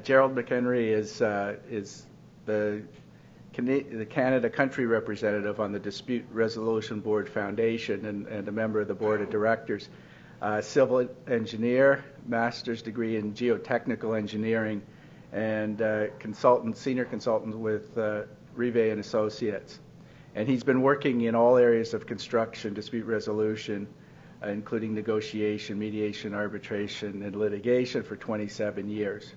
Gerald McEniry is the Canada country representative on the Dispute Resolution Board Foundation and a member of the board of directors. Civil engineer, master's degree in geotechnical engineering, and senior consultant with Revay and Associates. And he's been working in all areas of construction, dispute resolution, including negotiation, mediation, arbitration, and litigation for 27 years.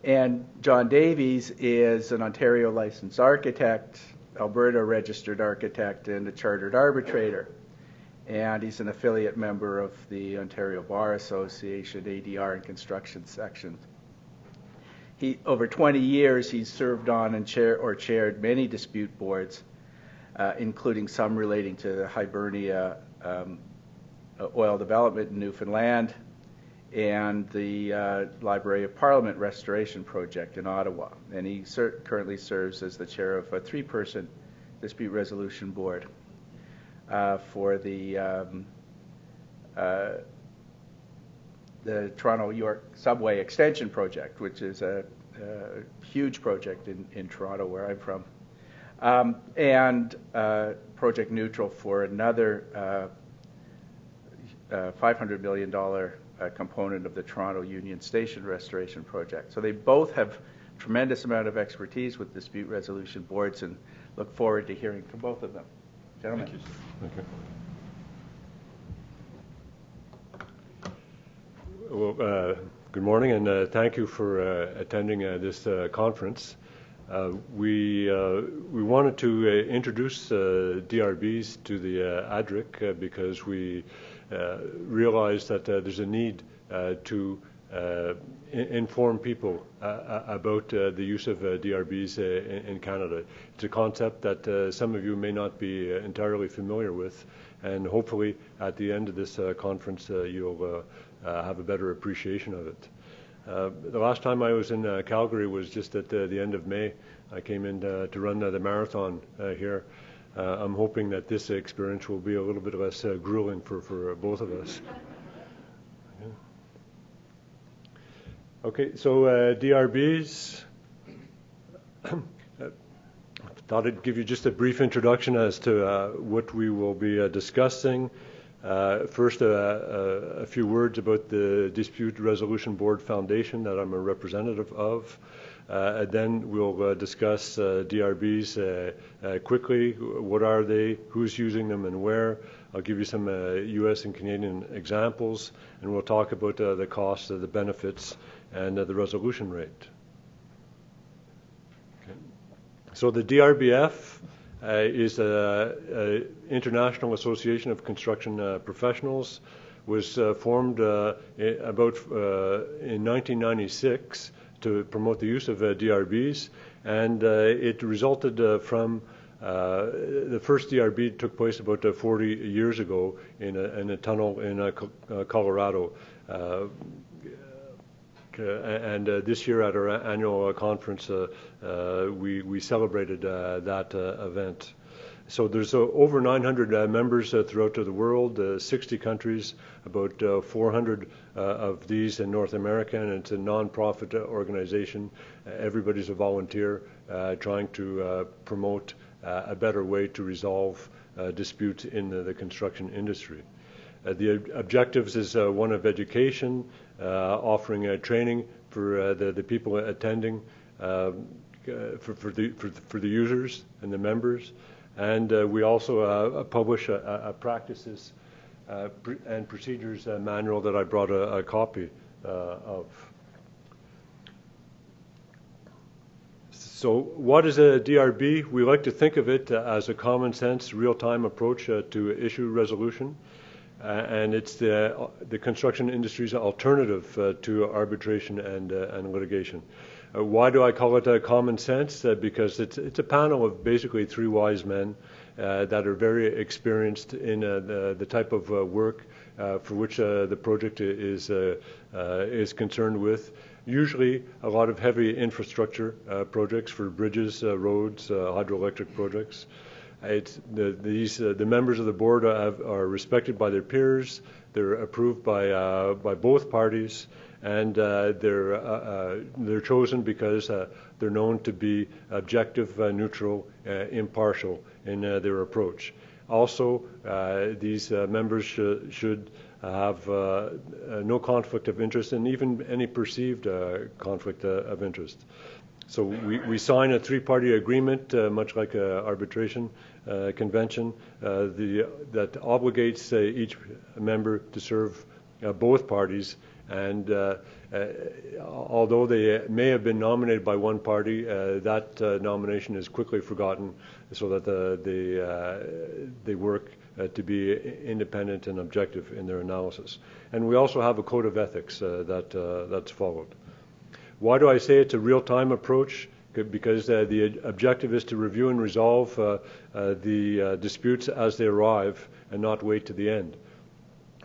And John Davies is an Ontario licensed architect, Alberta registered architect, and a chartered arbitrator. And he's an affiliate member of the Ontario Bar Association, ADR and construction section. Over 20 years, he's served on and chaired many dispute boards, including some relating to the Hibernia oil development in Newfoundland, and the Library of Parliament restoration project in Ottawa. And he currently serves as the chair of a 3-person dispute resolution board for the Toronto-York subway extension project, which is a huge project in Toronto, where I'm from, and Project Neutral for another $500 million component of the Toronto Union Station restoration project. So they both have tremendous amount of expertise with dispute resolution boards, and look forward to hearing from both of them. Gentlemen. Thank you. Thank you. Well, good morning, and thank you for attending this conference. We wanted to introduce DRBs to the ADRIC because we realize that there's a need to inform people about the use of DRBs in Canada. It's a concept that some of you may not be entirely familiar with, and hopefully at the end of this conference you'll have a better appreciation of it. The last time I was in Calgary was just at the end of May. I came in to run the marathon here. I'm hoping that this experience will be a little bit less grueling for both of us. Okay, so DRBs. Thought I'd give you just a brief introduction as to what we will be discussing. First, a few words about the Dispute Resolution Board Foundation that I'm a representative of. Then we'll discuss DRBs quickly. What are they? Who's using them and where? I'll give you some U.S. and Canadian examples, and we'll talk about the costs, the benefits, and the resolution rate. Okay. So the DRBF is an International Association of Construction Professionals. Was formed in 1996 to promote the use of DRBs, and it resulted from the first DRB took place about 40 years ago in a tunnel in Colorado. And this year at our annual conference, we celebrated that event. So there's over 900 members throughout the world, 60 countries, about 400 of these in North America, and it's a non-profit organization. Everybody's a volunteer trying to promote a better way to resolve disputes in the construction industry. The objectives is one of education, offering training for the people attending, for the users and the members. And we also publish a practices and procedures manual that I brought a copy of. So what is a DRB? We like to think of it as a common sense, real-time approach to issue resolution. And it's the construction industry's alternative to arbitration and litigation. Why do I call it common sense? Because it's a panel of basically 3 wise men that are very experienced in the type of work for which the project is concerned with. Usually a lot of heavy infrastructure projects for bridges, roads, hydroelectric projects. The members of the board are respected by their peers. They're approved by both parties, and they're chosen because they're known to be objective, neutral, impartial in their approach. Also, these members should have no conflict of interest and even any perceived conflict of interest. So we sign a three-party agreement, much like an arbitration convention, that obligates each member to serve both parties. And although they may have been nominated by one party, that nomination is quickly forgotten, so that they work to be independent and objective in their analysis. And we also have a code of ethics that's followed. Why do I say it's a real-time approach? Because the objective is to review and resolve the disputes as they arrive and not wait to the end.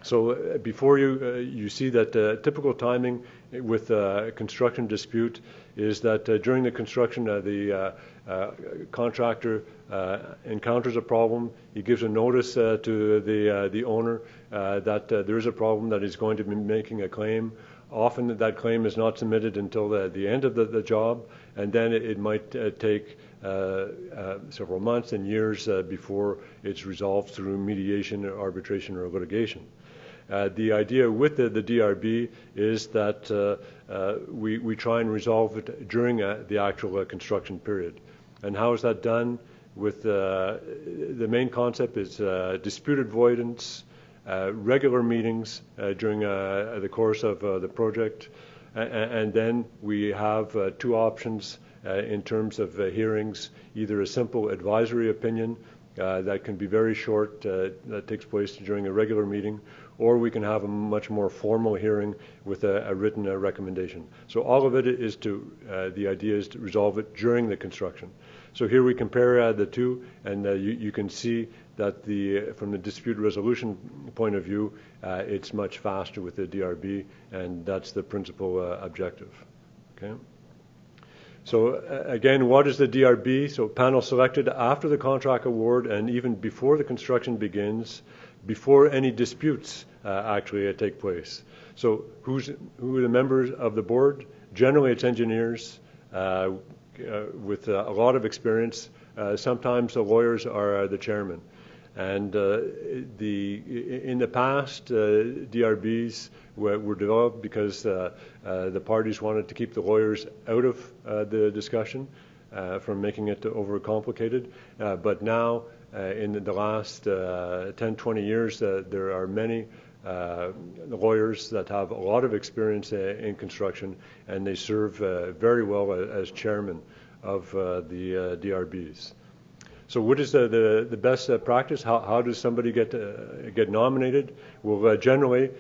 So before you see that typical timing with a construction dispute is that during the construction the contractor encounters a problem. He gives a notice to the owner that there is a problem, that he's going to be making a claim. Often that claim is not submitted until the end of the job, and then it might take several months and years before it's resolved through mediation or arbitration or litigation. The idea with the DRB is that we try and resolve it during the actual construction period. And how is that done? With the main concept is dispute avoidance, regular meetings during the course of the project, and then we have two options in terms of hearings: either a simple advisory opinion that can be very short, that takes place during a regular meeting, or we can have a much more formal hearing with a written recommendation. So all of it is the idea is to resolve it during the construction. So here we compare the two, and you can see that from the dispute resolution point of view, it's much faster with the DRB, and that's the principal objective. Okay. So again, what is the DRB? So panel selected after the contract award and even before the construction begins, before any disputes actually take place. So who are the members of the board? Generally it's engineers with a lot of experience. Sometimes the lawyers are the chairman. And in the past, DRBs were developed because the parties wanted to keep the lawyers out of the discussion from making it overcomplicated. But now, in the last 10, 20 years, there are many lawyers that have a lot of experience in construction, and they serve very well as chairman of the DRBs. So what is the best practice? How does somebody get nominated? Well, generally,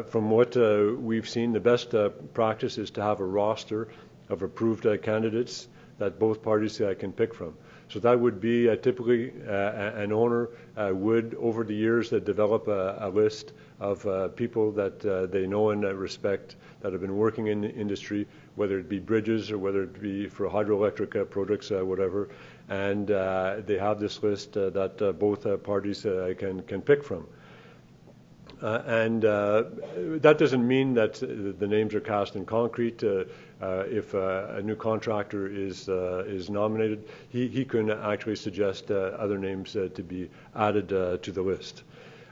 from what we've seen, the best practice is to have a roster of approved candidates that both parties can pick from. So that would be typically an owner would, over the years, develop a list of people that they know and respect that have been working in the industry, whether it be bridges or whether it be for hydroelectric projects, whatever. And they have this list that both parties can pick from. And that doesn't mean that the names are cast in concrete. If a new contractor is nominated, he can actually suggest other names to be added to the list.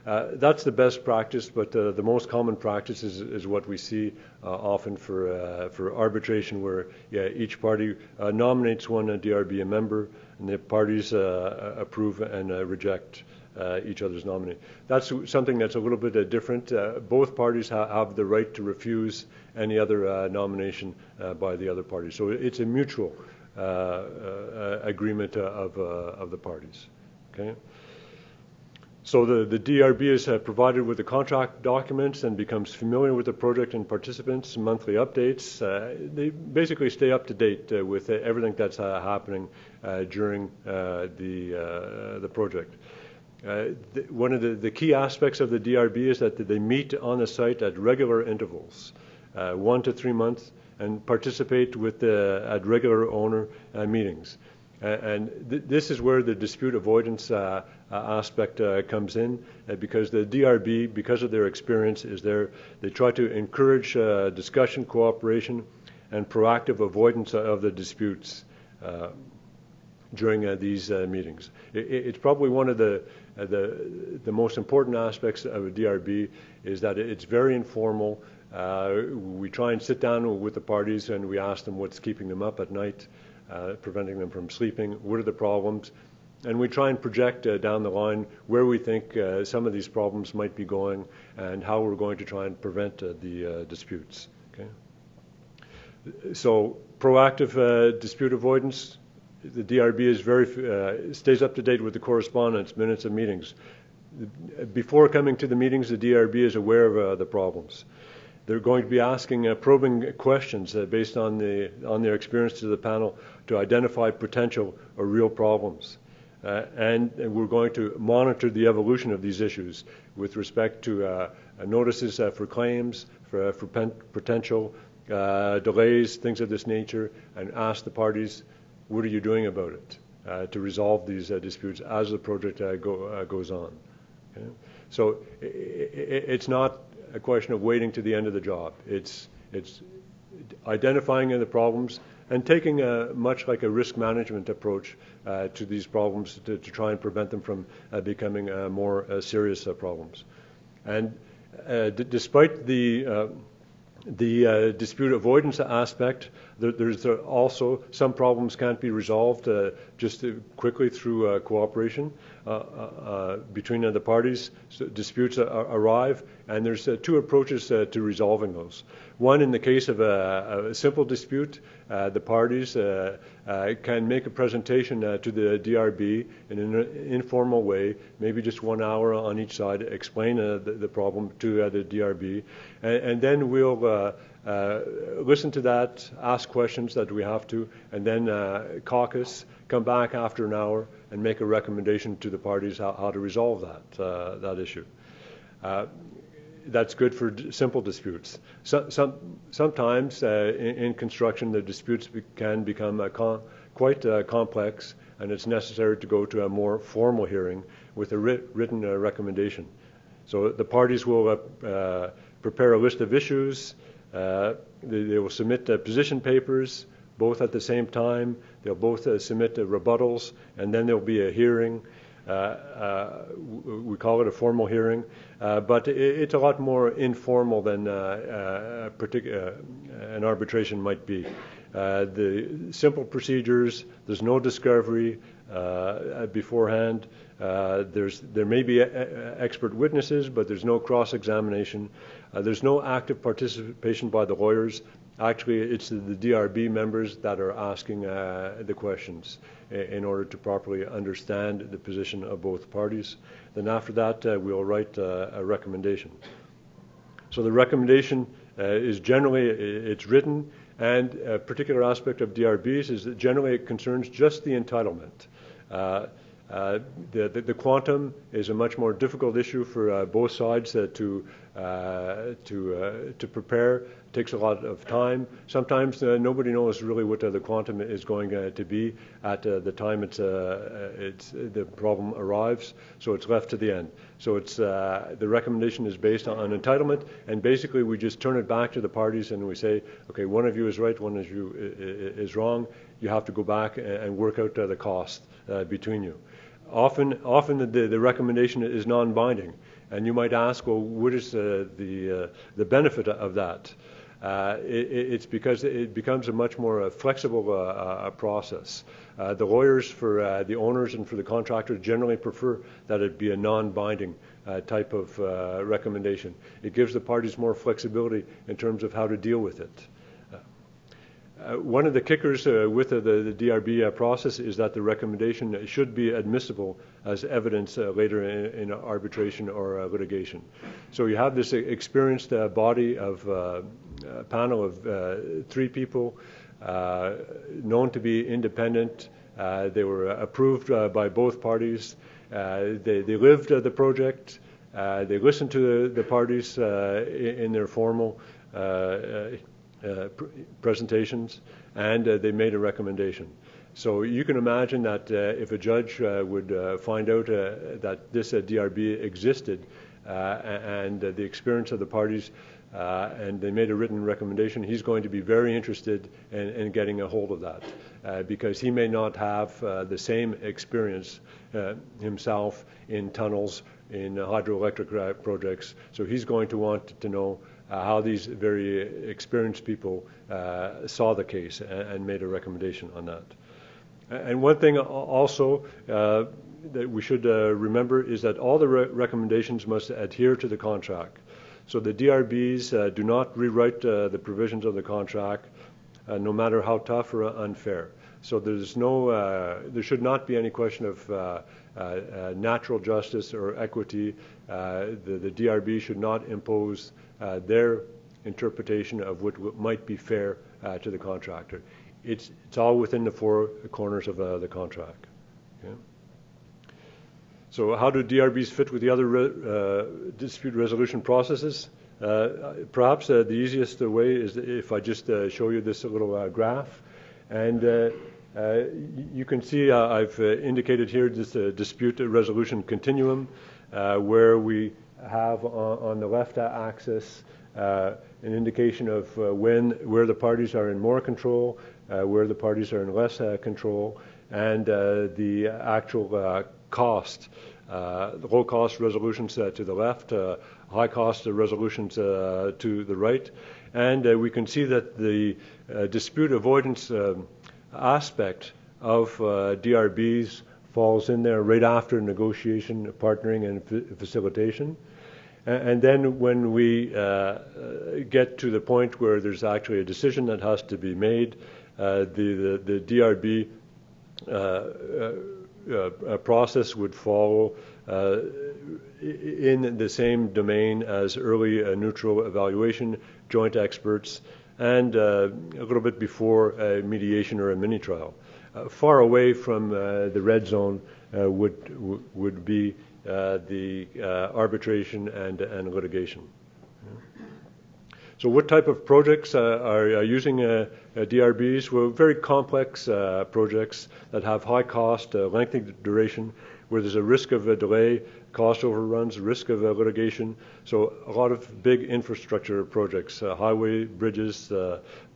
That's the best practice, but the most common practice is what we see often for arbitration, where each party nominates one DRB member, and the parties approve and reject each other's nominee. That's something that's a little bit different. Both parties have the right to refuse any other nomination by the other party. So it's a mutual agreement of the parties. Okay. So the DRB is provided with the contract documents and becomes familiar with the project and participants, monthly updates. They basically stay up to date with everything that's happening during the project. One of the key aspects of the DRB is that they meet on the site at regular intervals, 1 to 3 months, and participate at regular owner meetings. This is where the dispute avoidance aspect comes in, because the DRB, because of their experience, they try to encourage discussion, cooperation, and proactive avoidance of the disputes during these meetings. It's probably one of the most important aspects of a DRB is that it's very informal. We try and sit down with the parties and we ask them what's keeping them up at night, preventing them from sleeping, what are the problems, and we try and project down the line where we think some of these problems might be going and how we're going to try and prevent the disputes. Okay? So proactive dispute avoidance, the DRB is stays up to date with the correspondence, minutes of meetings. Before coming to the meetings, the DRB is aware of the problems. They're going to be asking probing questions based on their experience to the panel to identify potential or real problems. And we're going to monitor the evolution of these issues with respect to notices for claims, for potential delays, things of this nature, and ask the parties, what are you doing about it to resolve these disputes as the project goes on. Okay? So it's not a question of waiting to the end of the job. It's identifying the problems and taking much like a risk management approach to these problems to try and prevent them from becoming more serious problems. And despite the dispute avoidance aspect, there's also some problems can't be resolved just quickly through cooperation between the parties. So disputes arrive, and there's two approaches to resolving those. One, in the case of a simple dispute, the parties can make a presentation to the DRB in an informal way, maybe just 1 hour on each side, explain the problem to the DRB, and then we'll listen to that, ask questions that we have to, and then caucus, come back after an hour, and make a recommendation to the parties how to resolve that issue. That's good for simple disputes. Sometimes in construction, the disputes can become quite complex, and it's necessary to go to a more formal hearing with a written recommendation. So the parties will prepare a list of issues. They will submit position papers, both at the same time. They'll both submit rebuttals, and then there'll be a hearing. We call it a formal hearing, but it's a lot more informal than an arbitration might be. The simple procedures, there's no discovery beforehand. There may be expert witnesses, but there's no cross-examination. There's no active participation by the lawyers. Actually, it's the DRB members that are asking the questions in order to properly understand the position of both parties. Then after that, we'll write a recommendation. So the recommendation is generally, it's written, and a particular aspect of DRBs is that generally it concerns just the entitlement. The quantum is a much more difficult issue for both sides to prepare. It takes a lot of time. Sometimes nobody knows really what the quantum is going to be at the time the problem arrives, so it's left to the end. So it's the recommendation is based on entitlement, and basically we just turn it back to the parties and we say, okay, one of you is right, one of you is wrong. You have to go back and work out the cost between you. Often the recommendation is non-binding, and you might ask, well, what is the benefit of that? It's because it becomes a much more flexible process. The lawyers for the owners and for the contractors generally prefer that it be a non-binding type of recommendation. It gives the parties more flexibility in terms of how to deal with it. One of the kickers with the DRB process is that the recommendation should be admissible as evidence later in arbitration or litigation. So you have this experienced body of panel of 3 people known to be independent. They were approved by both parties. They lived the project. They listened to the parties in their formal presentations, and they made a recommendation. So you can imagine that if a judge would find out that this DRB existed and the experience of the parties, and they made a written recommendation, he's going to be very interested in getting a hold of that because he may not have the same experience himself in tunnels, in hydroelectric projects. So he's going to want to know how these very experienced people saw the case and made a recommendation on that. And one thing also that we should remember is that all the recommendations must adhere to the contract. So the DRBs do not rewrite the provisions of the contract, no matter how tough or unfair. So there's no, there should not be any question of natural justice or equity. The DRB should not impose their interpretation of what might be fair to the contractor. It's all within the four corners of the contract. Okay? So how do DRBs fit with the other dispute resolution processes? Perhaps the easiest way is if I just show you this little graph. And you can see I've indicated here this dispute resolution continuum where we have on the left axis an indication of where the parties are in more control, where the parties are in less control, and the actual cost. Low cost resolutions to the left, high cost resolutions to the right. And we can see that the dispute avoidance aspect of DRBs falls in there right after negotiation, partnering, and facilitation. And then when we get to the point where there's actually a decision that has to be made, the DRB process would follow in the same domain as early neutral evaluation, joint experts, and a little bit before mediation or a mini trial. Far away from the red zone would be the arbitration and litigation. So what type of projects are using DRBs? Well, very complex projects that have high cost, lengthy duration, where there's a risk of a delay, cost overruns, risk of litigation. So a lot of big infrastructure projects, highway, bridges,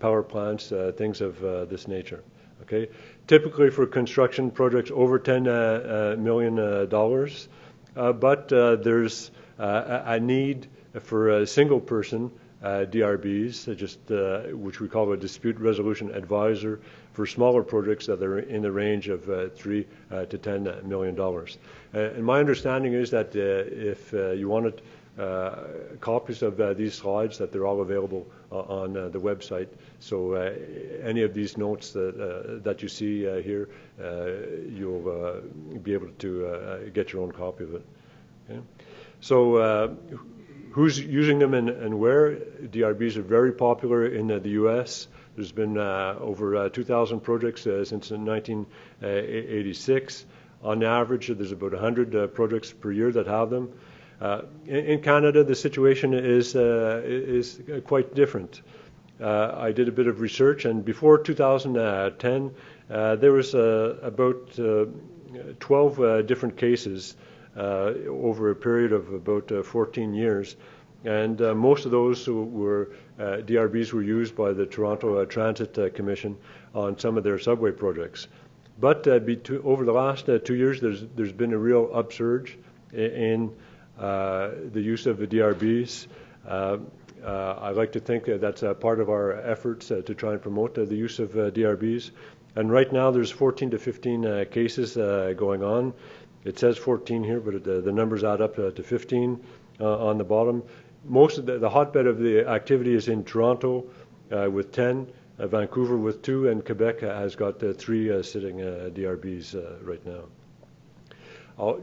power plants, things of this nature. Okay. Typically for construction projects over $10 million, but there's a need for a single person DRBs, which we call a dispute resolution advisor for smaller projects that are in the range of $3 to $10 million. And my understanding is that if you wanted copies of these slides, that they're all available on the website. So any of these notes that you see here, you'll be able to get your own copy of it. Okay? So who's using them and where? DRBs are very popular in the U.S. There's been over 2,000 projects since 1986. On average, there's about 100 projects per year that have them. In Canada, the situation is quite different. I did a bit of research, and before 2010, there was about 12 different cases over a period of about 14 years, and most of those were DRBs were used by the Toronto Transit Commission on some of their subway projects. But over the last 2 years, there's been a real upsurge in the use of the DRBs. I like to think that's part of our efforts to try and promote the use of DRBs. And right now, there's 14 to 15 cases going on. It says 14 here, but the numbers add up to 15 on the bottom. Most of the hotbed of the activity is in Toronto with 10, Vancouver with 2, and Quebec has got 3 sitting DRBs right now. I'll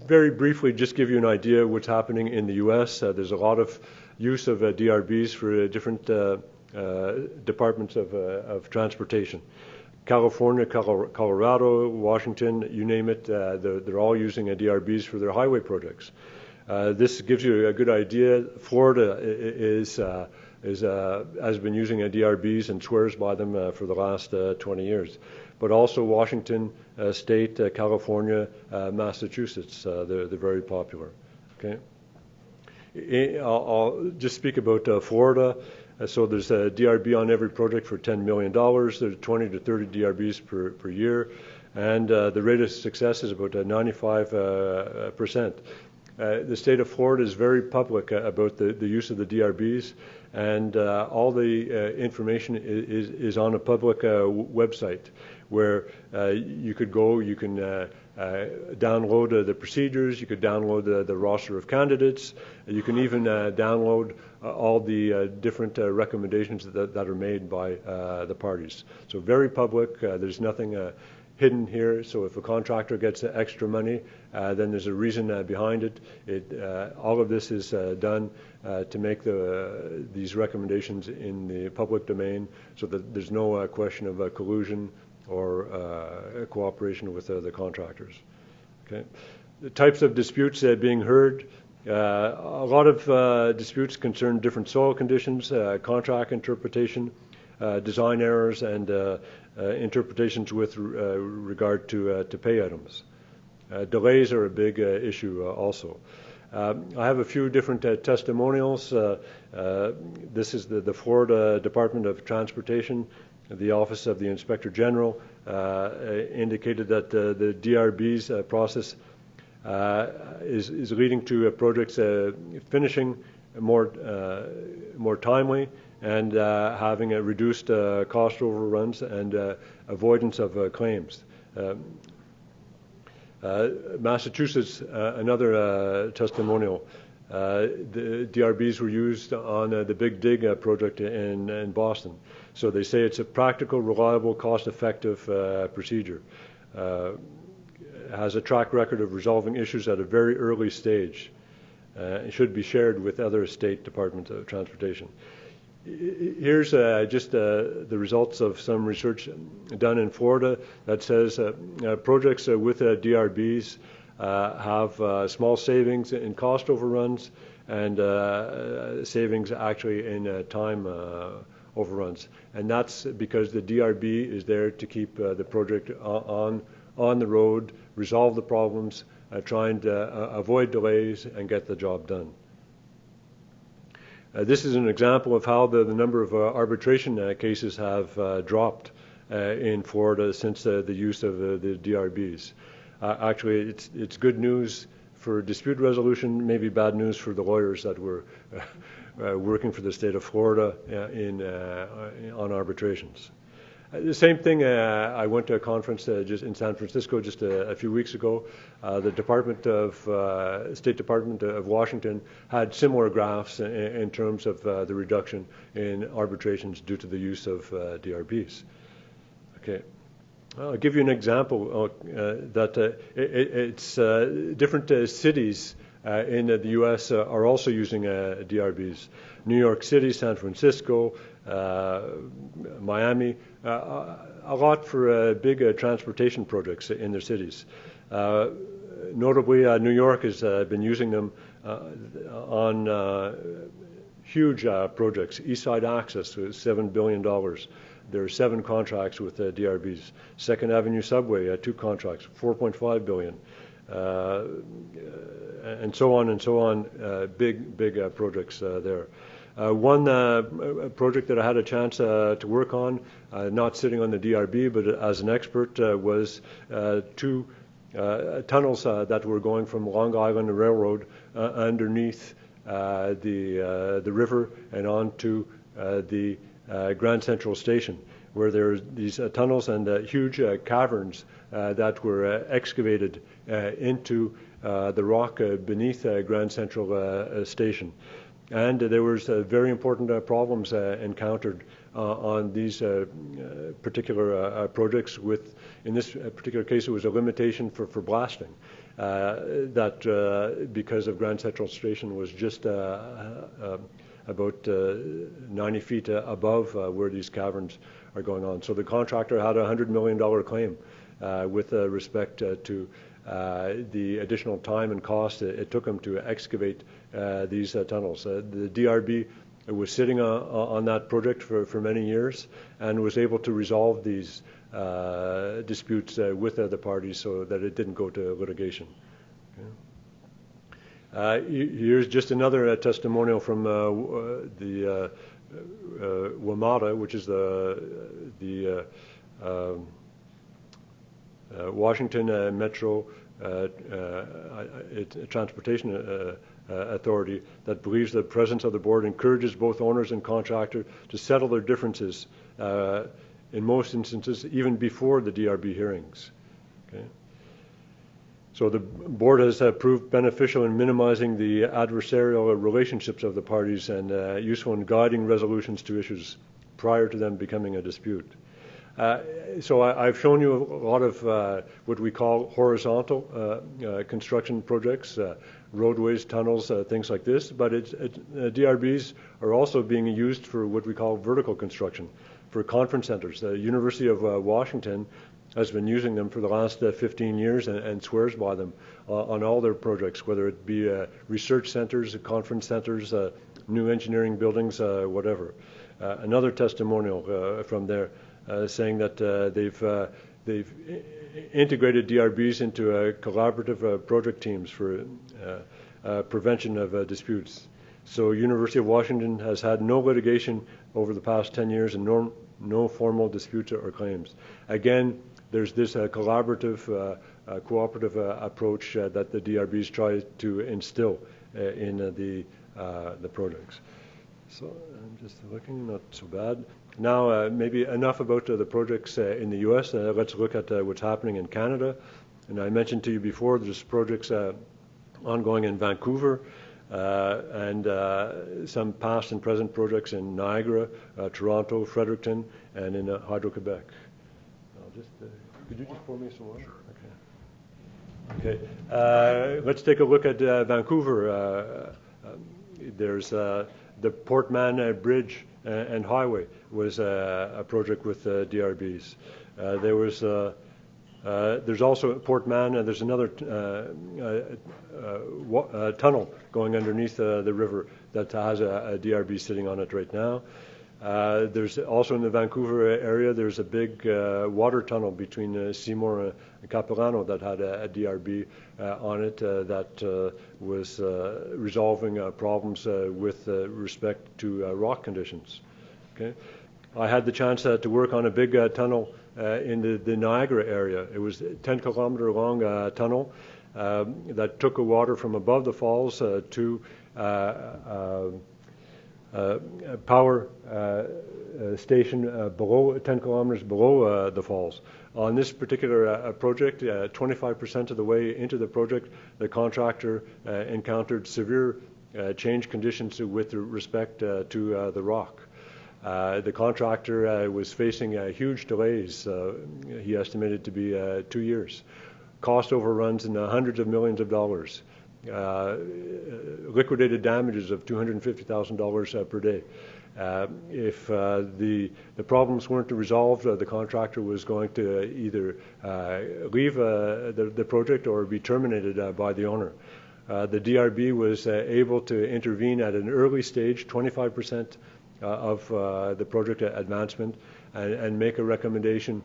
very briefly just give you an idea of what's happening in the U.S. There's a lot of use of DRBs for different departments of transportation. California, Colorado, Washington, you name it, they're all using DRBs for their highway projects. This gives you a good idea. Florida is has been using DRBs and swears by them for the last 20 years. But also Washington State, California, Massachusetts, they're very popular. Okay. I'll just speak about Florida. So there's a DRB on every project for $10 million. There's 20 to 30 DRBs per year. And the rate of success is about 95%. The state of Florida is very public about the use of the DRBs, and all the information is on a public website where you could go, you can download the procedures, you could download the roster of candidates, you can even download all the different recommendations that are made by the parties. So very public, there's nothing hidden here. So if a contractor gets extra money, then there's a reason behind it. All of this is done to make these recommendations in the public domain, so that there's no question of collusion or cooperation with the contractors. Okay. The types of disputes being heard. A lot of disputes concern different soil conditions, contract interpretation, design errors, and interpretations with regard to pay items. Delays are a big issue also. I have a few different testimonials. This is the Florida Department of Transportation. The Office of the Inspector General indicated that the DRB's process is leading to projects finishing more timely and having a reduced cost overruns and avoidance of claims. Massachusetts, another testimonial. The DRBs were used on the Big Dig project in Boston. So they say it's a practical, reliable, cost-effective procedure. Has a track record of resolving issues at a very early stage. It should be shared with other state departments of transportation. Here's just the results of some research done in Florida that says projects with DRBs have small savings in cost overruns and savings actually in time overruns. And that's because the DRB is there to keep the project on the road, resolve the problems, trying to avoid delays and get the job done. This is an example of how the number of arbitration cases have dropped in Florida since the use of the DRBs. Actually, it's good news for dispute resolution, maybe bad news for the lawyers that were working for the state of Florida on arbitrations. The same thing, I went to a conference just in San Francisco just a few weeks ago. The State Department of Washington had similar graphs in terms of the reduction in arbitrations due to the use of DRBs. Okay. I'll give you an example that it's different cities in the U.S. Are also using DRBs. New York City, San Francisco, Miami, a lot for big transportation projects in their cities. Notably, New York has been using them on huge projects. East Side Access, $7 billion. There are 7 contracts with DRBs. Second Avenue Subway, 2 contracts, $4.5 billion. And so on, big projects there. One project that I had a chance to work on, not sitting on the DRB, but as an expert, was 2 tunnels that were going from Long Island Railroad underneath the river and onto the Grand Central Station, where there are these tunnels and huge caverns that were excavated into the rock beneath Grand Central Station. And there was very important problems encountered on these particular projects. In this particular case, it was a limitation for blasting. That because of Grand Central Station was just about 90 feet above where these caverns are going on. So the contractor had a $100 million claim with respect to the additional time and cost it took them to excavate these tunnels. The DRB was sitting on that project for many years and was able to resolve these disputes with other parties so that it didn't go to litigation. Here's just another testimonial from the WMATA, which is the Washington Metro Transportation Authority, that believes the presence of the board encourages both owners and contractor to settle their differences, in most instances even before the DRB hearings. Okay. So the board has proved beneficial in minimizing the adversarial relationships of the parties and useful in guiding resolutions to issues prior to them becoming a dispute. So I've shown you a lot of what we call horizontal construction projects, roadways, tunnels, things like this, but DRBs are also being used for what we call vertical construction, for conference centers. The University of Washington has been using them for the last 15 years and swears by them on all their projects, whether it be research centers, conference centers, new engineering buildings, whatever. Another testimonial from there saying that they've integrated DRBs into collaborative project teams for prevention of disputes. So University of Washington has had no litigation over the past 10 years and no formal disputes or claims. Again, there's this collaborative, cooperative approach that the DRBs try to instill in the projects. So I'm just looking, not so bad. Now, maybe enough about the projects in the U.S. Let's look at what's happening in Canada. And I mentioned to you before, there's projects ongoing in Vancouver and some past and present projects in Niagara, Toronto, Fredericton, and in Hydro-Quebec. Could you just pour me some water? Okay. Okay. Let's take a look at Vancouver. There's the Port Mann Bridge and Highway was a project with DRBs. There's also at Port Mann, there's another tunnel going underneath the river that has a DRB sitting on it right now. There's also in the Vancouver area, there's a big water tunnel between Seymour and Capilano that had a DRB on it that was resolving problems with respect to rock conditions. Okay. I had the chance to work on a big tunnel in the Niagara area. It was a 10-kilometer long tunnel that took the water from above the falls to power station below 10 kilometers below the falls. On this particular project, 25% of the way into the project, the contractor encountered severe change conditions with respect to the rock. The contractor was facing huge delays. He estimated to be 2 years. Cost overruns in the hundreds of millions of dollars. Liquidated damages of $250,000 per day. If the problems weren't resolved, the contractor was going to either leave the project or be terminated by the owner. The DRB was able to intervene at an early stage, 25% of the project advancement, and make a recommendation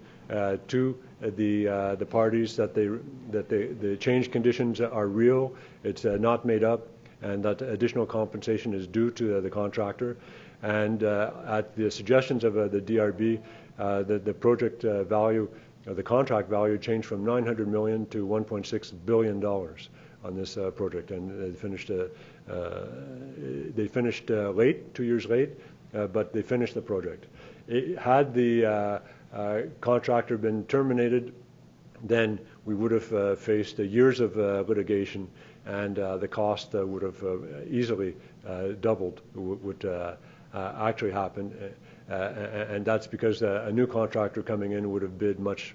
to the parties that the change conditions are real, it's not made up, and that additional compensation is due to the contractor. And at the suggestions of the DRB, the project value, the contract value, changed from $900 million to $1.6 billion on this project, and they finished late, 2 years late, but they finished the project. Had the contractor been terminated, then we would have faced years of litigation, and the cost would have easily doubled what actually happened, and that's because a new contractor coming in would have bid much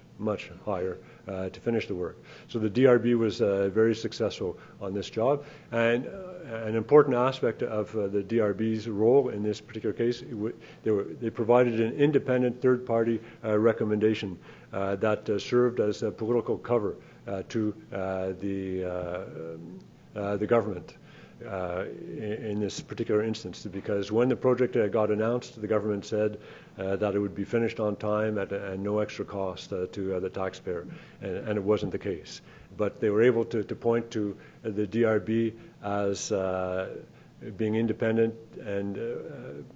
higher to finish the work. So the DRB was very successful on this job, and an important aspect of the DRB's role in this particular case, they provided an independent third-party recommendation that served as a political cover to the government. in this particular instance, because when the project got announced, the government said that it would be finished on time at no extra cost to the taxpayer, and it wasn't the case. But they were able to point to the DRB as being independent and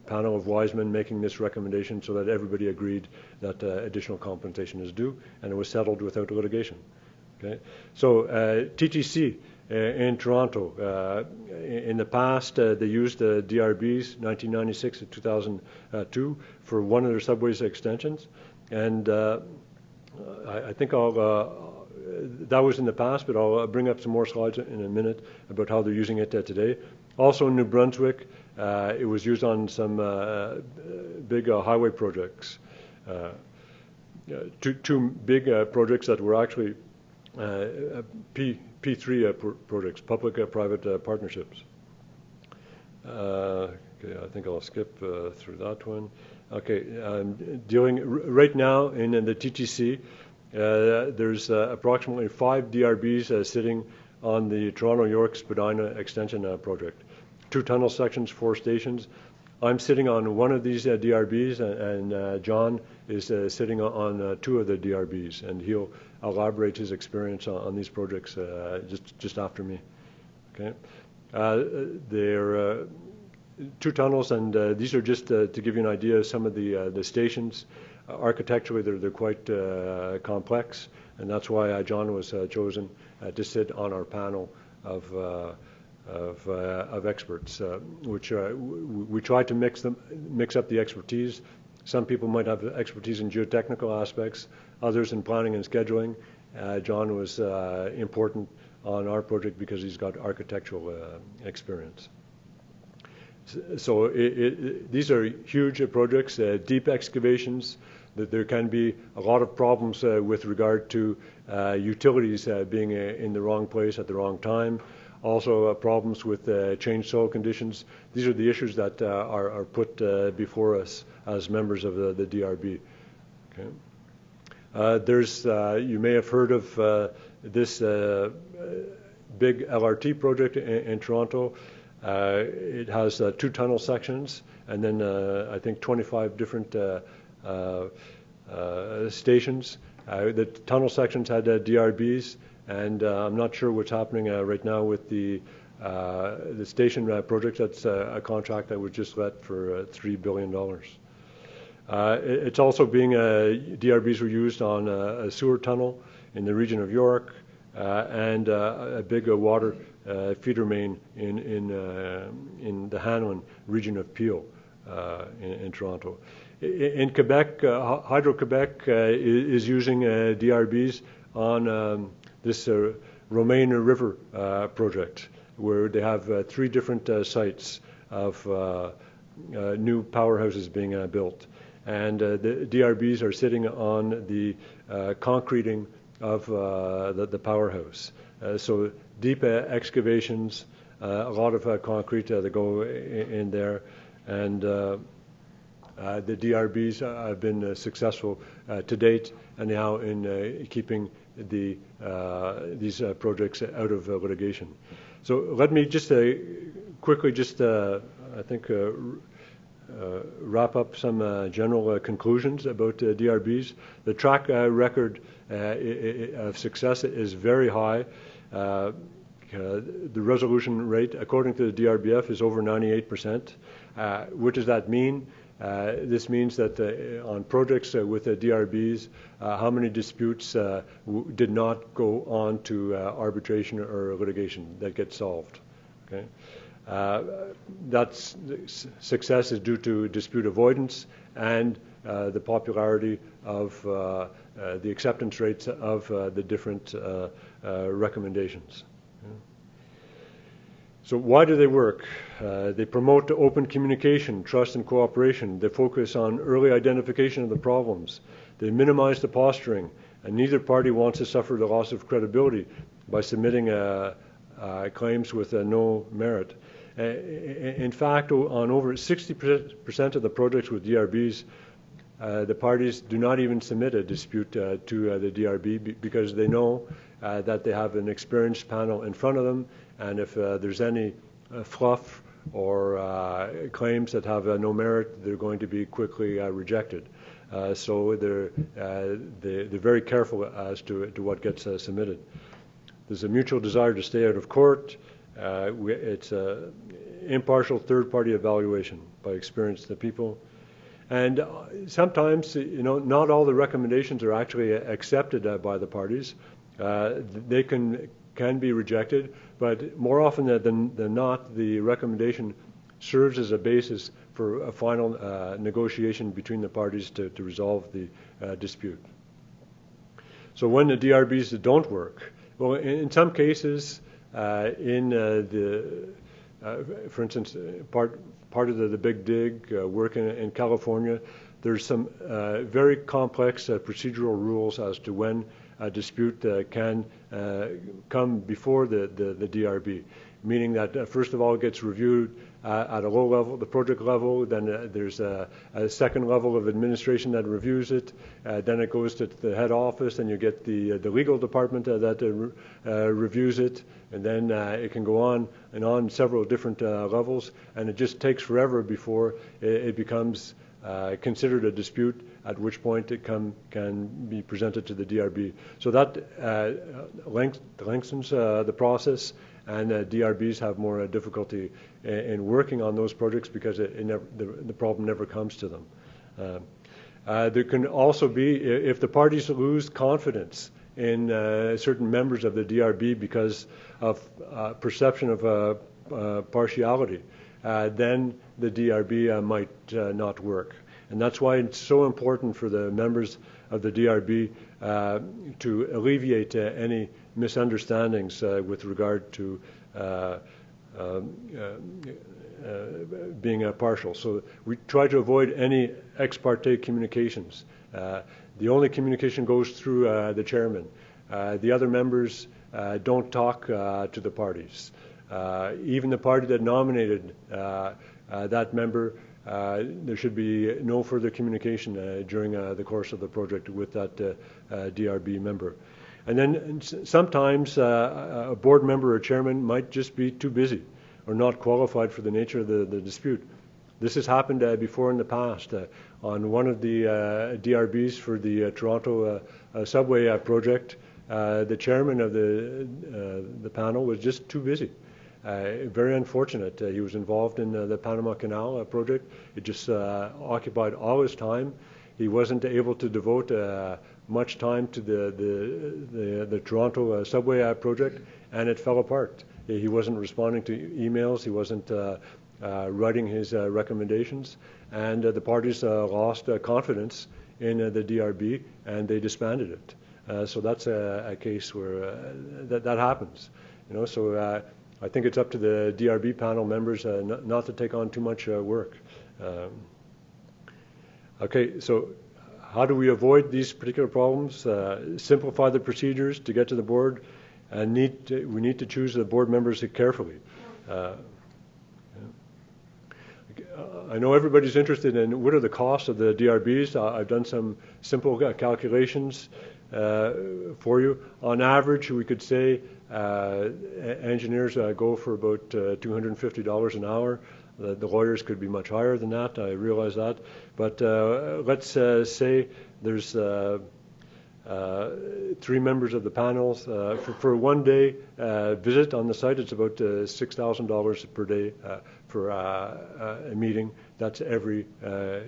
panel of wise men making this recommendation so that everybody agreed that additional compensation is due, and it was settled without litigation. Okay? So TTC in Toronto, in the past they used the DRBs 1996 to 2002 for one of their subways extensions, and I think that was in the past, but I'll bring up some more slides in a minute about how they're using it today. Also in New Brunswick, it was used on some big highway projects. Two big projects that were actually P3 projects, public-private partnerships. Okay, I think I'll skip through that one. Okay, dealing right now in the TTC, there's approximately 5 DRBs sitting on the Toronto-York Spadina extension project. 2 tunnel sections, 4 stations. I'm sitting on one of these DRBs, and John is sitting on 2 of the DRBs, and he'll elaborate his experience on these projects just after me. Okay, they're 2 tunnels, and these are just to give you an idea of some of the stations. Architecturally, they're quite complex, and that's why John was chosen to sit on our panel of experts, which we try to mix up the expertise. Some people might have expertise in geotechnical aspects, others in planning and scheduling. John was important on our project because he's got architectural experience. So these are huge projects, deep excavations. That there can be a lot of problems with regard to utilities being in the wrong place at the wrong time. Also problems with changed soil conditions. These are the issues that are put before us as members of the DRB. Okay. There's, you may have heard of this big LRT project in Toronto. It has 2 tunnel sections, and then I think 25 different stations. The tunnel sections had DRBs, and I'm not sure what's happening right now with the station project. That's a contract that was just let for $3 billion. It's also being, DRBs were used on a sewer tunnel in the region of York, and a big water feeder main in the Hanlon region of Peel in Toronto. In Quebec, Hydro-Quebec is using DRBs on this Romaine River project, where they have 3 different sites of new powerhouses being built. And the DRBs are sitting on the concreting of the powerhouse. So deep excavations, a lot of concrete that go in there, and the DRBs have been successful to date, and now in keeping these projects out of litigation. So let me just quickly I think wrap up some general conclusions about DRBs. The track record of success is very high. The resolution rate, according to the DRBF, is over 98%. What does that mean? This means that on projects with the DRBs, how many disputes did not go on to arbitration or litigation that get solved. Okay? That's success is due to dispute avoidance and the popularity of the acceptance rates of the different recommendations. So why do they work? They promote open communication, trust and cooperation. They focus on early identification of the problems. They minimize the posturing, and neither party wants to suffer the loss of credibility by submitting claims with no merit. In fact, on over 60% of the projects with DRBs, the parties do not even submit a dispute to the DRB because they know that they have an experienced panel in front of them, and if there's any fluff or claims that have no merit, they're going to be quickly rejected. So they're very careful as to what gets submitted. There's a mutual desire to stay out of court. It's an impartial third-party evaluation by experienced people. And sometimes, not all the recommendations are actually accepted by the parties. They can be rejected, but more often than not, the recommendation serves as a basis for a final negotiation between the parties to resolve the dispute. So when the DRBs don't work, well, in some cases, for instance, part of the Big Dig work in California, there's some very complex procedural rules as to when a dispute can come before the DRB, meaning that first of all it gets reviewed at a low level, the project level, then there's a second level of administration that reviews it, then it goes to the head office, and you get the legal department that reviews it, and then it can go on and on several different levels, and it just takes forever before it becomes considered a dispute, at which point it can be presented to the DRB. So that lengthens the process, and DRBs have more difficulty in working on those projects because the problem never comes to them. There can also be, if the parties lose confidence in certain members of the DRB because of perception of partiality, then the DRB might not work. And that's why it's so important for the members of the DRB to alleviate any misunderstandings with regard to being partial. So we try to avoid any ex parte communications. The only communication goes through the chairman. The other members don't talk to the parties. Even the party that nominated that member, there should be no further communication during the course of the project with that DRB member. And then sometimes a board member or chairman might just be too busy or not qualified for the nature of the dispute. This has happened before in the past. On one of the DRBs for the Toronto subway project, the chairman of the panel was just too busy. Very unfortunate. He was involved in the Panama Canal project. It just occupied all his time. He wasn't able to devote much time to the Toronto subway project, and it fell apart. He wasn't responding to emails. He wasn't writing his recommendations, and the parties lost confidence in the DRB, and they disbanded it. So that's a case where that happens. So I think it's up to the DRB panel members not to take on too much work. Okay, so how do we avoid these particular problems? Simplify the procedures to get to the board, and we need to choose the board members carefully. I know everybody's interested in what are the costs of the DRBs. I've done some simple calculations for you. On average, we could say engineers go for about $250 an hour. The lawyers could be much higher than that, I realize that. But let's say there's 3 members of the panels. For 1 day visit on the site, it's about $6,000 per day for a meeting. That's every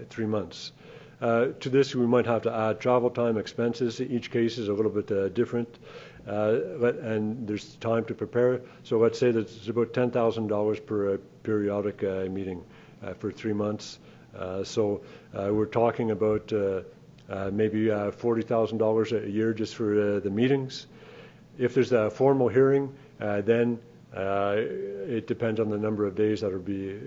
3 months. To this, we might have to add travel time, expenses. Each case is a little bit different, and there's time to prepare. So let's say that it's about $10,000 per periodic meeting for 3 months. So we're talking about maybe $40,000 a year just for the meetings. If there's a formal hearing, then it depends on the number of days that will be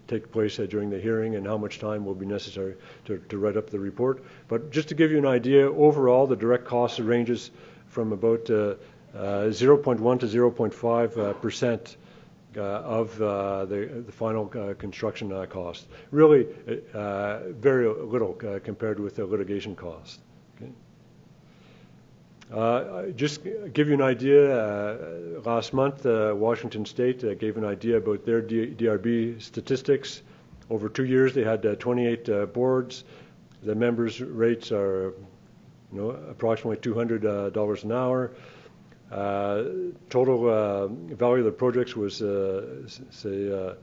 take place during the hearing and how much time will be necessary to write up the report. But just to give you an idea, overall the direct cost ranges from about 0.1 to 0.5% of the final construction cost. Really very little compared with the litigation cost. Okay. Just give you an idea, last month Washington State gave an idea about their DRB statistics. Over 2 years they had 28 boards. The members' rates are approximately $200 an hour. Total value of the projects was, say,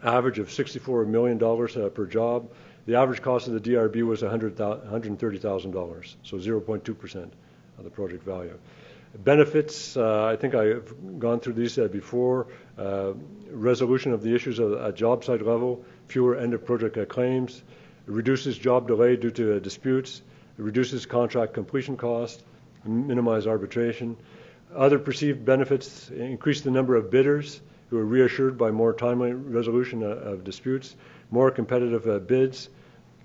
average of $64 million per job. The average cost of the DRB was $130,000, so 0.2% of the project value. Benefits, I think I've gone through these before. Resolution of the issues at job site level, fewer end-of-project claims, reduces job delay due to disputes, reduces contract completion cost, minimize arbitration. Other perceived benefits increase the number of bidders who are reassured by more timely resolution of disputes, more competitive bids,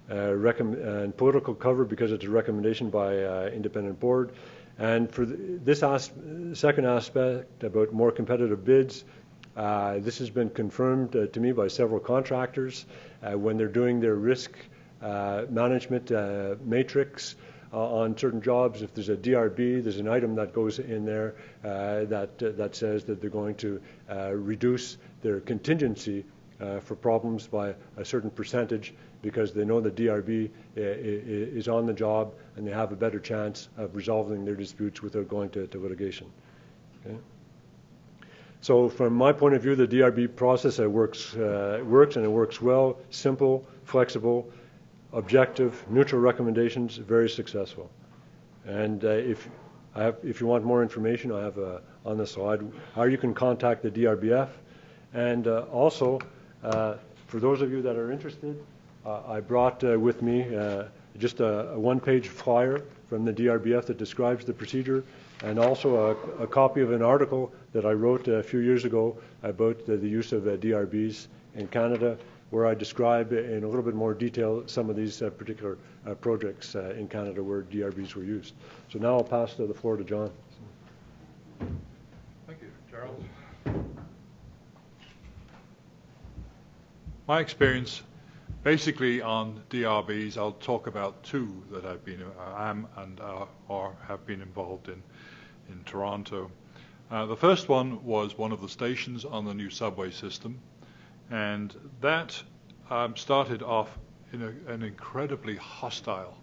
and political cover because it's a recommendation by independent board. And for this second aspect about more competitive bids, this has been confirmed to me by several contractors when they're doing their risk management matrix on certain jobs. If there's a DRB, there's an item that goes in there that says that they're going to reduce their contingency for problems by a certain percentage because they know the DRB is on the job and they have a better chance of resolving their disputes without going to litigation. Okay? So from my point of view, the DRB process works and it works well, simple, flexible, objective, neutral recommendations, very successful. And if you want more information, I have on the slide how you can contact the DRBF. And also, for those of you that are interested, I brought with me just a one-page flyer from the DRBF that describes the procedure, and also a copy of an article that I wrote a few years ago about the use of DRBs in Canada, where I describe in a little bit more detail some of these particular projects in Canada where DRBs were used. So now I'll pass the floor to John. Thank you, Gerald. My experience basically on DRBs, I'll talk about two that have been involved in Toronto. The first one was one of the stations on the new subway system, and that started off in an incredibly hostile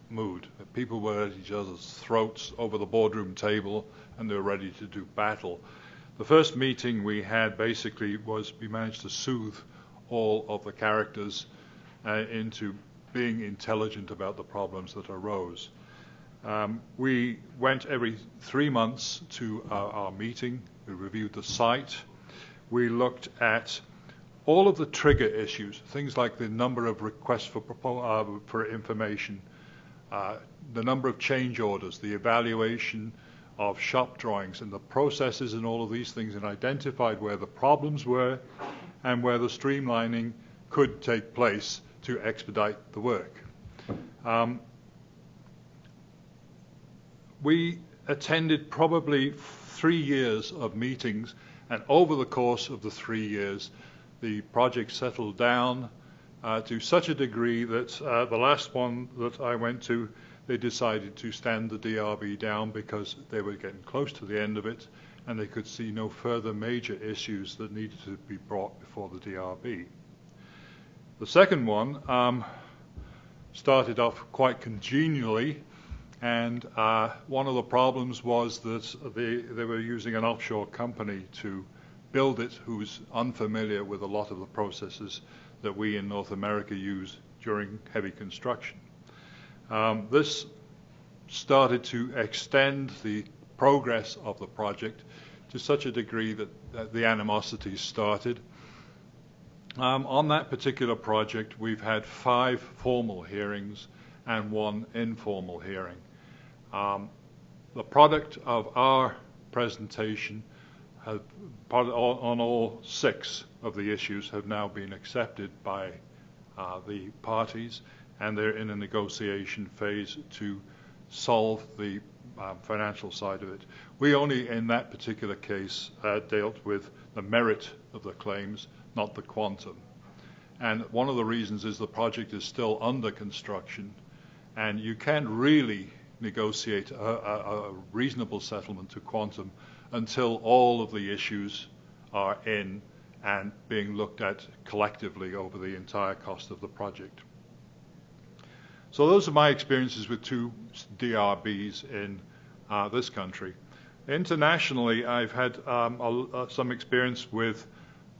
mood. People were at each other's throats over the boardroom table, and they were ready to do battle. The first meeting we had basically was we managed to soothe all of the characters into being intelligent about the problems that arose. We went every 3 months to our meeting. We reviewed the site. We looked at all of the trigger issues, things like the number of requests for information, the number of change orders, the evaluation of shop drawings and the processes and all of these things, and identified where the problems were and where the streamlining could take place to expedite the work. We attended probably 3 years of meetings, and over the course of the 3 years, the project settled down to such a degree that the last one that I went to, they decided to stand the DRB down because they were getting close to the end of it, and they could see no further major issues that needed to be brought before the DRB. The second one started off quite congenially, and one of the problems was that they were using an offshore company to build it who's unfamiliar with a lot of the processes that we in North America use during heavy construction. This started to extend the progress of the project to such a degree that the animosity started. On that particular project, we've had 5 formal hearings and 1 informal hearing. The product of our presentation on all 6 of the issues have now been accepted by the parties, and they're in a negotiation phase to solve the financial side of it. We only, in that particular case, dealt with the merit of the claims, not the quantum. And one of the reasons is the project is still under construction, and you can't really negotiate a reasonable settlement to quantum until all of the issues are in and being looked at collectively over the entire cost of the project. So those are my experiences with 2 DRBs in this country. Internationally, I've had some experience with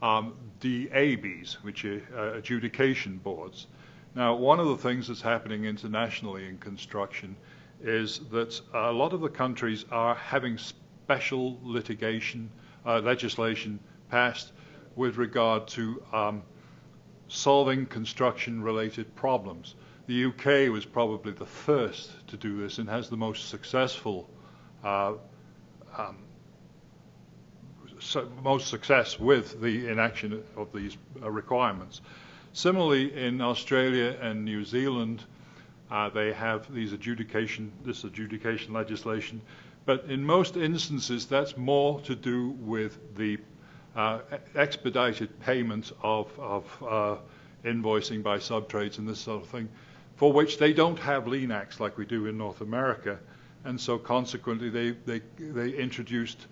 DABs, which are adjudication boards. Now, one of the things that's happening internationally in construction is that a lot of the countries are having special litigation, legislation passed with regard to solving construction-related problems. The UK was probably the first to do this and has the most successful success with the enaction of these requirements. Similarly, in Australia and New Zealand, they have this adjudication legislation, but in most instances that's more to do with the expedited payment of invoicing by subtrades and this sort of thing, for which they don't have lien acts like we do in North America, and so consequently they introduced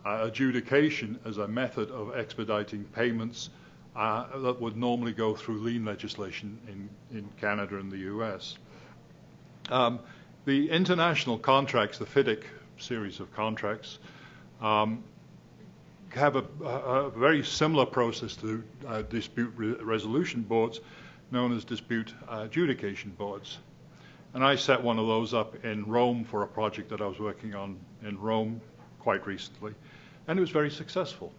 adjudication as a method of expediting payments that would normally go through lien legislation in Canada and the US. The international contracts, the FDIC series of contracts, have a very similar process to dispute resolution boards known as dispute adjudication boards. And I set one of those up in Rome for a project that I was working on in Rome quite recently, and it was very successful.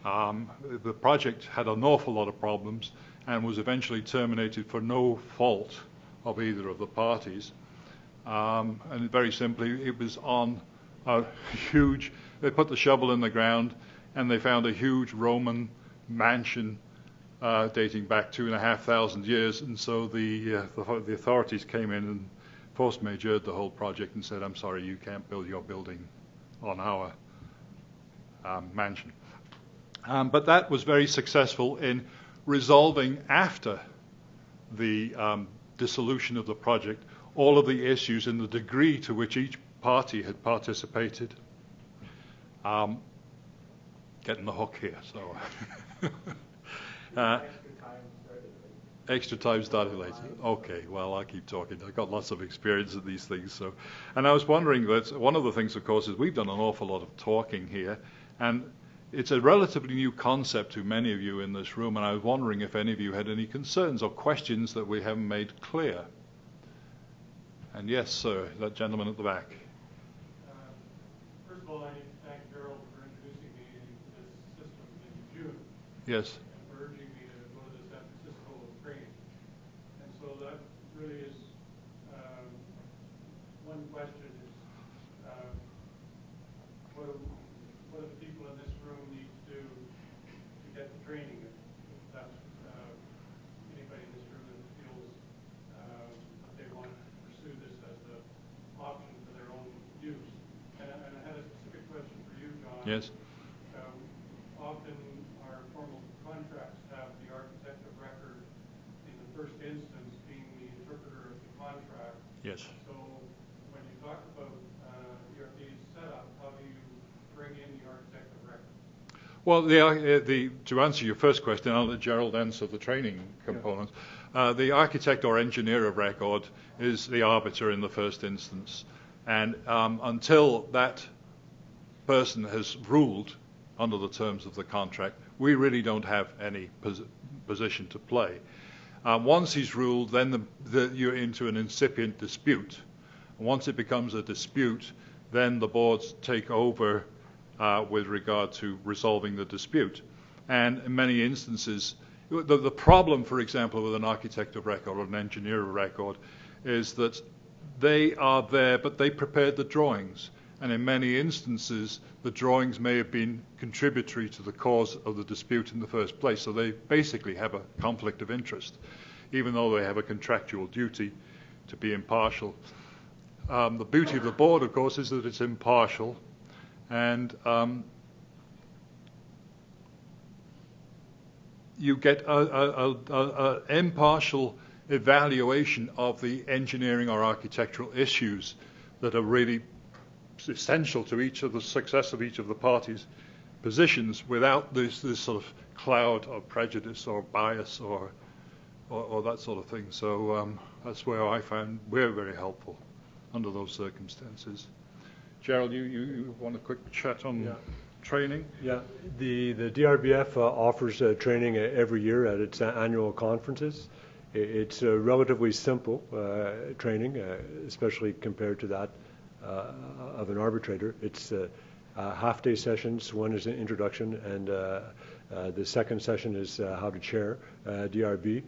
The project had an awful lot of problems and was eventually terminated for no fault of either of the parties. And very simply, it was on a huge, they put the shovel in the ground and they found a huge Roman mansion dating back 2,500 years, and so the authorities came in and force majeured the whole project and said, I'm sorry, you can't build your building on our mansion. But that was very successful in resolving, after the dissolution of the project, all of the issues and the degree to which each party had participated. Getting the hook here, so. Extra time started later. Okay, well, I'll keep talking. I've got lots of experience in these things. So, and I was wondering that one of the things, of course, is we've done an awful lot of talking here, and it's a relatively new concept to many of you in this room, and I was wondering if any of you had any concerns or questions that we haven't made clear. And yes, sir, that gentleman at the back. First of all, I need to thank Gerald for introducing me to this system in June. Yes. And for urging me to go to this San Francisco training. And so that really is one question is what do the people in this room need to do to get the training? If that's anybody in this room that feels that they want to pursue this as an option for their own use. And I had a specific question for you, John. Yes. Often our formal contracts have the architect of record in the first instance being the interpreter of the contract. Yes. So when you talk about DRB's setup, how do you bring in the architect of record? Well, to answer your first question, I'll let Gerald answer the training component. Yeah. The architect or engineer of record is the arbiter in the first instance. And until that person has ruled under the terms of the contract, we really don't have any position to play. Once he's ruled, then you're into an incipient dispute. Once it becomes a dispute, then the boards take over with regard to resolving the dispute. And in many instances, the problem, for example, with an architect of record or an engineer of record is that they are there, but they prepared the drawings. And in many instances, the drawings may have been contributory to the cause of the dispute in the first place. So they basically have a conflict of interest, even though they have a contractual duty to be impartial. The beauty of the board, of course, is that it's impartial. And you get an impartial evaluation of the engineering or architectural issues that are really essential to each of the success of each of the parties' positions without this sort of cloud of prejudice or bias or that sort of thing. So that's where I found we're very helpful under those circumstances. Gerald, you want a quick chat on training? Yeah, the DRBF offers training every year at its annual conferences. It's a relatively simple training, especially compared to that of an arbitrator. It's half-day sessions. One is an introduction, and the second session is how to chair DRB.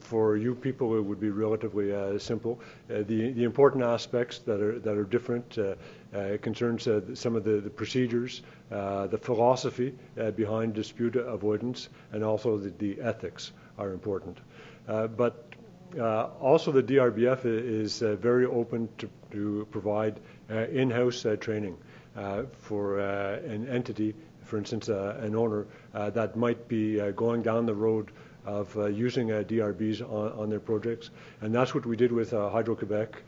For you people, it would be relatively simple. The important aspects that are different concerns some of the procedures, the philosophy behind dispute avoidance, and also the ethics are important. But also the DRBF is very open to provide in-house training for an entity, for instance, an owner that might be going down the road of using DRBs on their projects. And that's what we did with Hydro-Quebec.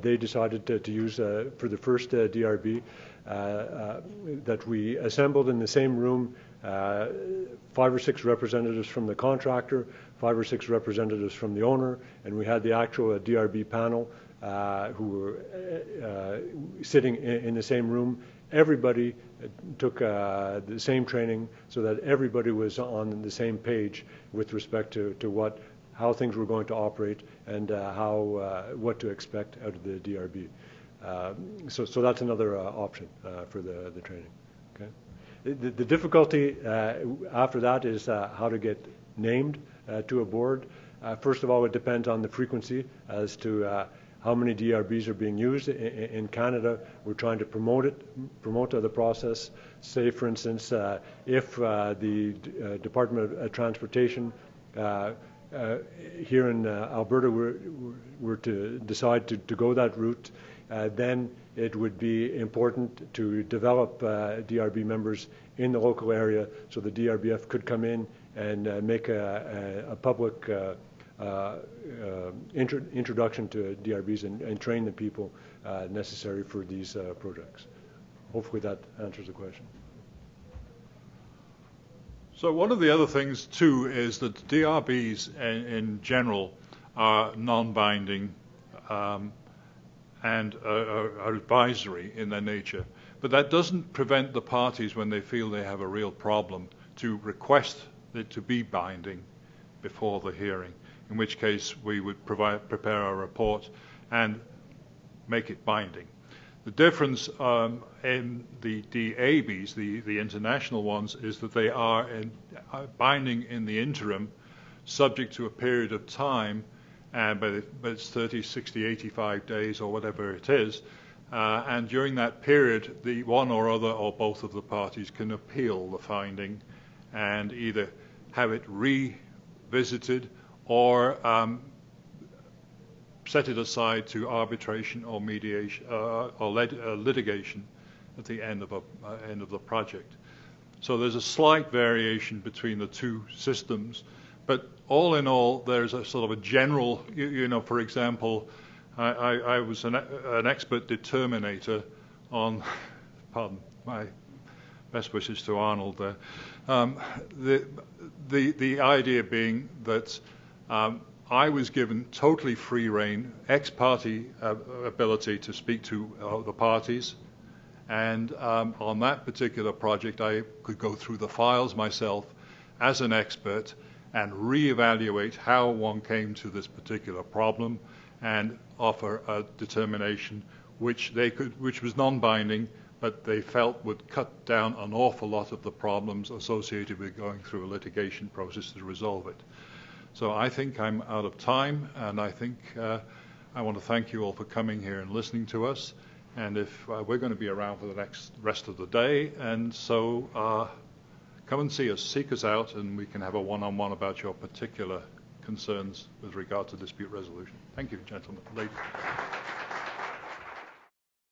They decided to use, for the first DRB, that we assembled in the same room 5 or 6 representatives from the contractor, 5 or 6 representatives from the owner, and we had the actual DRB panel who were sitting in the same room. Everybody took the same training so that everybody was on the same page with respect to how things were going to operate and what to expect out of the DRB. So that's another option for the training. Okay. The difficulty after that is how to get named to a board. First of all, it depends on the frequency as to how many DRBs are being used. In Canada, we're trying to promote the process. Say, for instance, if the Department of Transportation here in Alberta were to decide to go that route, then it would be important to develop DRB members in the local area so the DRBF could come in and make a public introduction to DRBs and train the people necessary for these projects. Hopefully that answers the question. So one of the other things too is that DRBs in general are non-binding and are advisory in their nature. But that doesn't prevent the parties, when they feel they have a real problem, to request it to be binding before the hearing, in which case we would prepare a report and make it binding. The difference in the DABs, the international ones, is that they are binding in the interim, subject to a period of time, but it's 30, 60, 85 days or whatever it is. And during that period, the one or other or both of the parties can appeal the finding and either have it revisited or set it aside to arbitration or mediation or litigation at the end of the project. So there's a slight variation between the two systems, but all in all, there's a sort of a general, for example, I was an expert determinator on, pardon my best wishes to Arnold there, the idea being that I was given totally free rein, ex parte ability to speak to the parties, and on that particular project I could go through the files myself as an expert and reevaluate how one came to this particular problem and offer a determination which was non-binding, but they felt would cut down an awful lot of the problems associated with going through a litigation process to resolve it. So I think I'm out of time, and I think I want to thank you all for coming here and listening to us. And if we're going to be around for the rest of the day, and so come and see us, seek us out, and we can have a one-on-one about your particular concerns with regard to dispute resolution. Thank you, gentlemen, ladies.